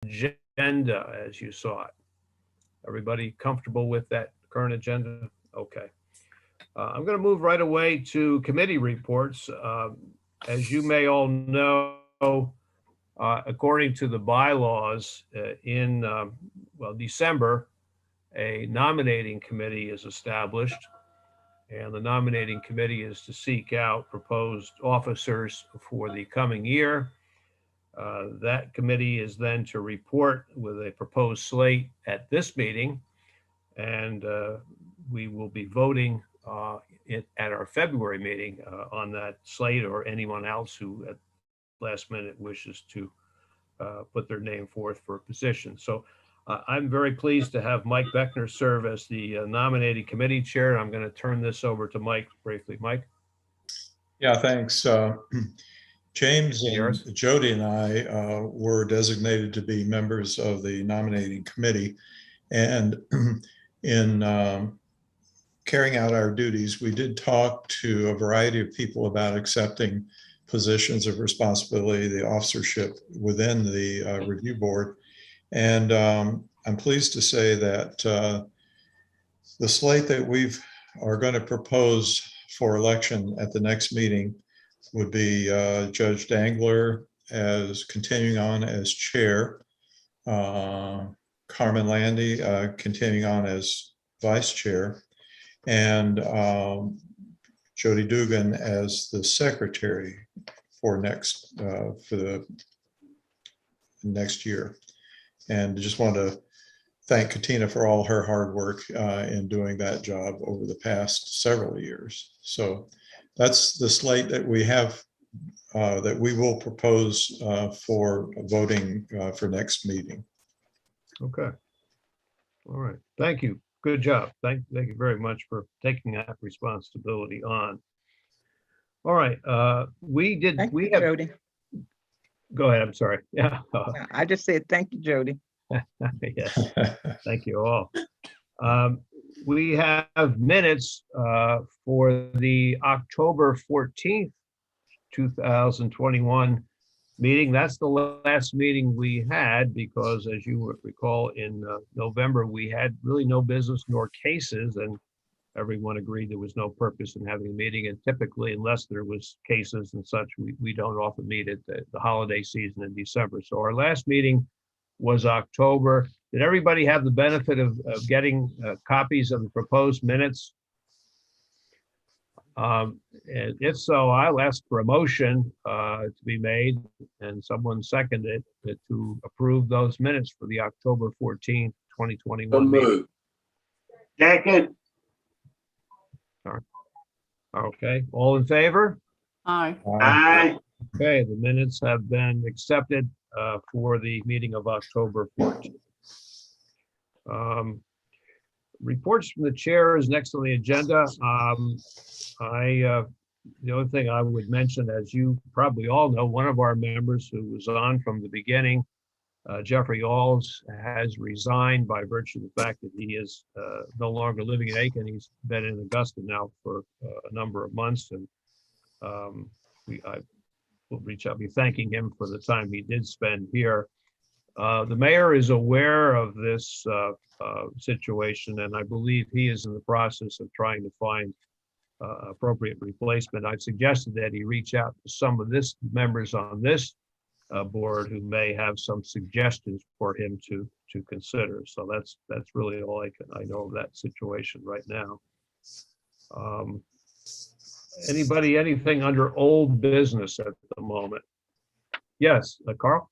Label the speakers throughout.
Speaker 1: agenda as you saw it. Everybody comfortable with that current agenda? Okay. I'm going to move right away to committee reports. As you may all know, according to the bylaws, in December, a nominating committee is established, and the nominating committee is to seek out proposed officers for the coming year. That committee is then to report with a proposed slate at this meeting, and we will be voting at our February meeting on that slate, or anyone else who at last minute wishes to put their name forth for a position. So I'm very pleased to have Mike Beckner serve as the nominating committee chair. I'm going to turn this over to Mike briefly. Mike?
Speaker 2: Yeah, thanks. James and Jody and I were designated to be members of the nominating committee. And in carrying out our duties, we did talk to a variety of people about accepting positions of responsibility, the officership within the review board. And I'm pleased to say that the slate that we are going to propose for election at the next meeting would be Judge Dangler as continuing on as chair, Carmen Landy continuing on as vice chair, and Jody Dugan as the secretary for the next year. And just want to thank Katina for all her hard work in doing that job over the past several years. So that's the slate that we have that we will propose for voting for next meeting.
Speaker 1: Okay. All right. Thank you. Good job. Thank you very much for taking that responsibility on. All right. Jody. Go ahead. I'm sorry. Yeah.
Speaker 3: I just said thank you, Jody.
Speaker 1: Yes. Thank you all. We have minutes for the October 14th, 2021 meeting. That's the last meeting we had because, as you recall, in November, we had really no business nor cases, and everyone agreed there was no purpose in having a meeting. And typically, unless there was cases and such, we don't often meet at the holiday season in December. So our last meeting was October. Did everybody have the benefit of getting copies of the proposed minutes? And if so, I'll ask for a motion to be made, and someone seconded it to approve those minutes for the October 14th, 2021 meeting.
Speaker 4: Second.
Speaker 1: Okay, all in favor?
Speaker 3: Aye.
Speaker 4: Aye.
Speaker 1: Okay, the minutes have been accepted for the meeting of October 14th. Reports from the chair is next on the agenda. The only thing I would mention, as you probably all know, one of our members who was on from the beginning, Jeffrey Alls, has resigned by virtue of the fact that he is no longer living in Aiken. He's been in Augusta now for a number of months, and I will reach out, be thanking him for the time he did spend here. The mayor is aware of this situation, and I believe he is in the process of trying to find appropriate replacement. I've suggested that he reach out to some of this members on this board who may have some suggestions for him to consider. So that's really all I know of that situation right now. Anybody, anything under old business at the moment? Yes, Carl?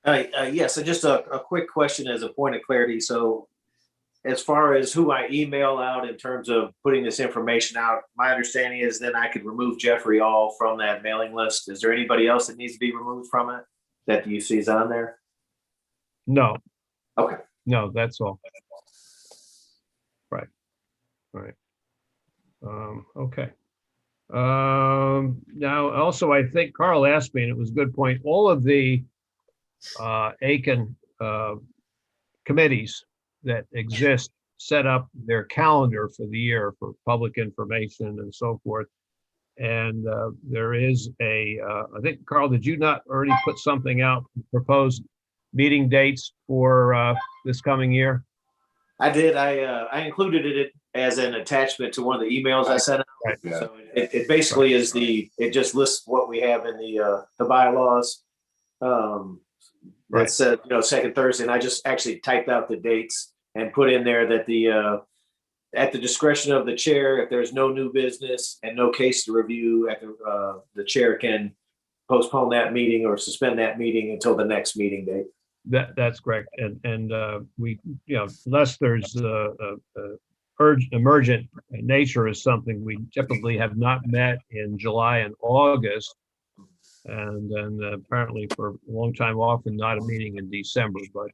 Speaker 5: Yes, so just a quick question as a point of clarity. So as far as who I email out in terms of putting this information out, my understanding is then I could remove Jeffrey All from that mailing list. Is there anybody else that needs to be removed from it that you see is on there?
Speaker 1: No.
Speaker 5: Okay.
Speaker 1: No, that's all. Right. All right. Okay. Now, also, I think Carl asked me, and it was a good point, all of the Aiken committees that exist set up their calendar for the year for public information and so forth. And there is I think, Carl, did you not already put something out, proposed meeting dates for this coming year?
Speaker 5: I did. I included it as an attachment to one of the emails I sent out.
Speaker 1: Right.
Speaker 5: So it basically is it just lists what we have in the bylaws.
Speaker 1: Right.
Speaker 5: That said, second Thursday, and I just actually typed out the dates and put in there that at the discretion of the chair, if there's no new business and no case to review, the chair can postpone that meeting or suspend that meeting until the next meeting date.
Speaker 1: That's correct. And we, unless there's emergent nature is something we typically have not met in July and August. And then apparently for a long time off and not a meeting in December, but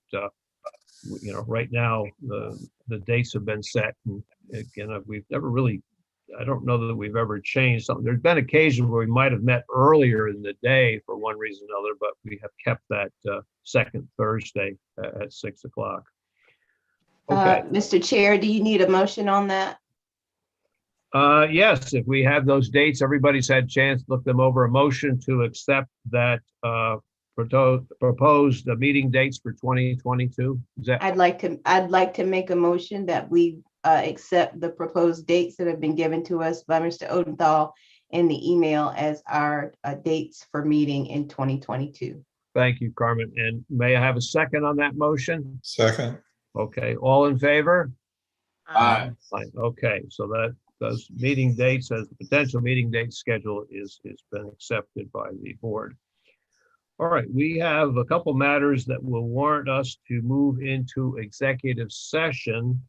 Speaker 1: right now the dates have been set. And again, we've never really, I don't know that we've ever changed something. There's been occasions where we might have met earlier in the day for one reason or another, but we have kept that second Thursday at 6 o'clock. Okay.
Speaker 6: Mr. Chair, do you need a motion on that?
Speaker 1: Yes, if we have those dates, everybody's had a chance to look them over. A motion to accept that proposed meeting dates for 2022. Is that?
Speaker 6: I'd like to make a motion that we accept the proposed dates that have been given to us by Mr. Odenthal in the email as our dates for meeting in 2022.
Speaker 1: Thank you, Carmen. And may I have a second on that motion?
Speaker 2: Second.
Speaker 1: Okay, all in favor?
Speaker 5: Aye.
Speaker 1: Fine. Okay, so those meeting dates as the potential meeting date schedule is been accepted by the board. All right, we have a couple matters that will warrant us to move into executive session.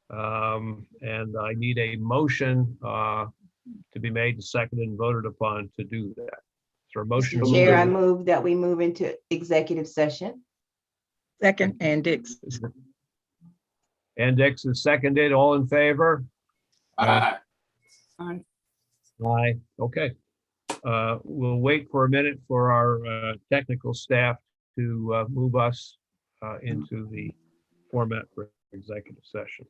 Speaker 1: And I need a motion to be made, seconded, and voted upon to do that. Is there a motion?
Speaker 6: Mr. Chair, I move that we move into executive session.
Speaker 3: Second, and Dix.
Speaker 1: And Dix is seconded. All in favor?
Speaker 5: Aye.
Speaker 1: Aye. Okay. We'll wait for a minute for our technical staff to move us into the format for executive session.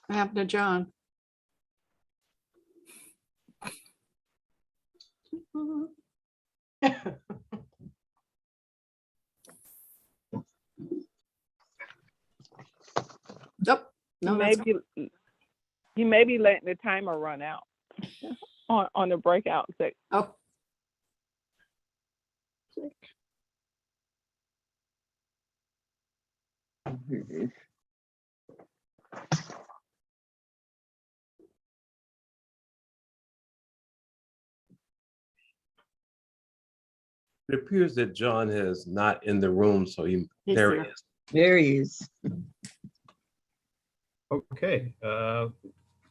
Speaker 7: What happened to John? Nope. No, that's
Speaker 8: He may be letting the timer run out on the breakout section.
Speaker 7: oh.
Speaker 9: It appears that John is not in the room, so
Speaker 7: He's
Speaker 9: there he
Speaker 7: there.
Speaker 9: is.
Speaker 3: There he is.
Speaker 1: Okay,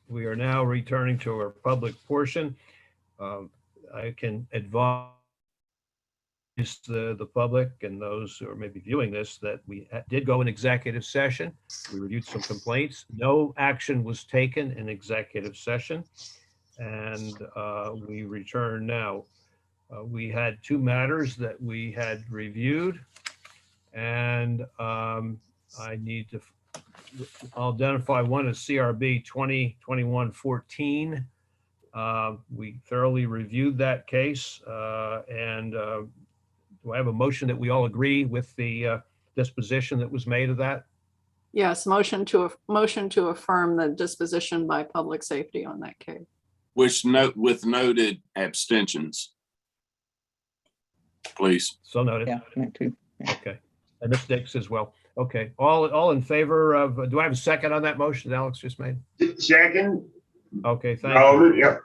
Speaker 1: we are now returning to our public portion. I can advise the public and those who are maybe viewing this that we did go in executive session. We reviewed some complaints. No action was taken in executive session. And we return now. We had two matters that we had reviewed. And I need to, I'll identify one as CRB 2021-14. We thoroughly reviewed that case. And do I have a motion that we all agree with the disposition that was made of that?
Speaker 7: Yes, motion to affirm the disposition by public safety on that case.
Speaker 10: Which note with noted abstentions. Please.
Speaker 1: So noted.
Speaker 3: Yeah, me too.
Speaker 1: Okay. And Ms. Dix as well. Okay. All in favor of, do I have a second on that motion that Alex just made?
Speaker 4: Second.
Speaker 1: Okay, thank you.
Speaker 4: Yep.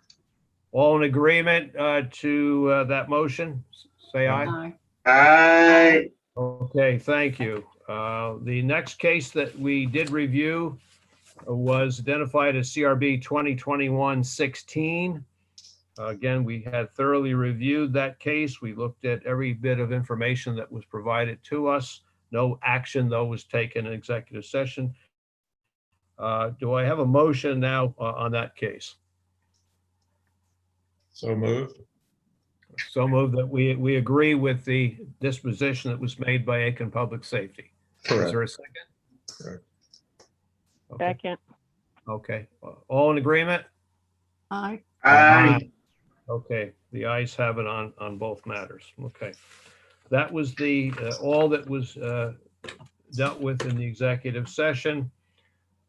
Speaker 1: All in agreement to that motion? Say aye.
Speaker 7: Aye.
Speaker 4: Aye.
Speaker 1: Okay, thank you. The next case that we did review was identified as CRB 2021-16. Again, we had thoroughly reviewed that case. We looked at every bit of information that was provided to us. No action, though, was taken in executive session. Do I have a motion now on that case?
Speaker 2: So moved.
Speaker 1: So moved that we agree with the disposition that was made by Aiken Public Safety. Is
Speaker 2: Correct.
Speaker 1: there a second?
Speaker 2: Correct.
Speaker 1: Okay.
Speaker 8: Second.
Speaker 1: Okay. All in agreement?
Speaker 7: Aye.
Speaker 4: Aye.
Speaker 1: Okay, the ayes have it on both matters. Okay. That was the, all that was dealt with in the executive session.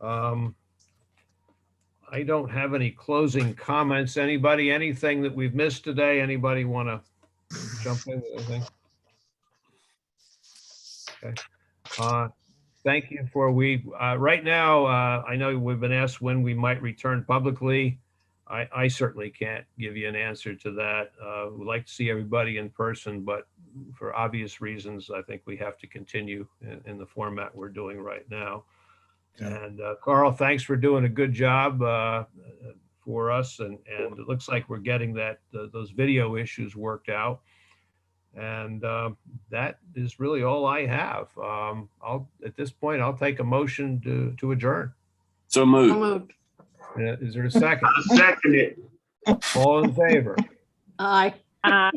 Speaker 1: I don't have any closing comments. Anybody, anything that we've missed today? Anybody want to jump in with anything? Okay. Thank you for right now, I know we've been asked when we might return publicly. I certainly can't give you an answer to that. We'd like to see everybody in person, but for obvious reasons, I think we have to continue in the format we're doing right now.
Speaker 2: Yeah.
Speaker 1: And Carl, thanks for doing a good job for us. And it looks like we're getting those video issues worked out. And that is really all I have. At this point, I'll take a motion to adjourn.
Speaker 10: So
Speaker 7: So
Speaker 10: moved.
Speaker 7: moved.
Speaker 1: Is there a second?
Speaker 4: I'll second it.
Speaker 1: All in favor?
Speaker 7: Aye.
Speaker 4: Aye.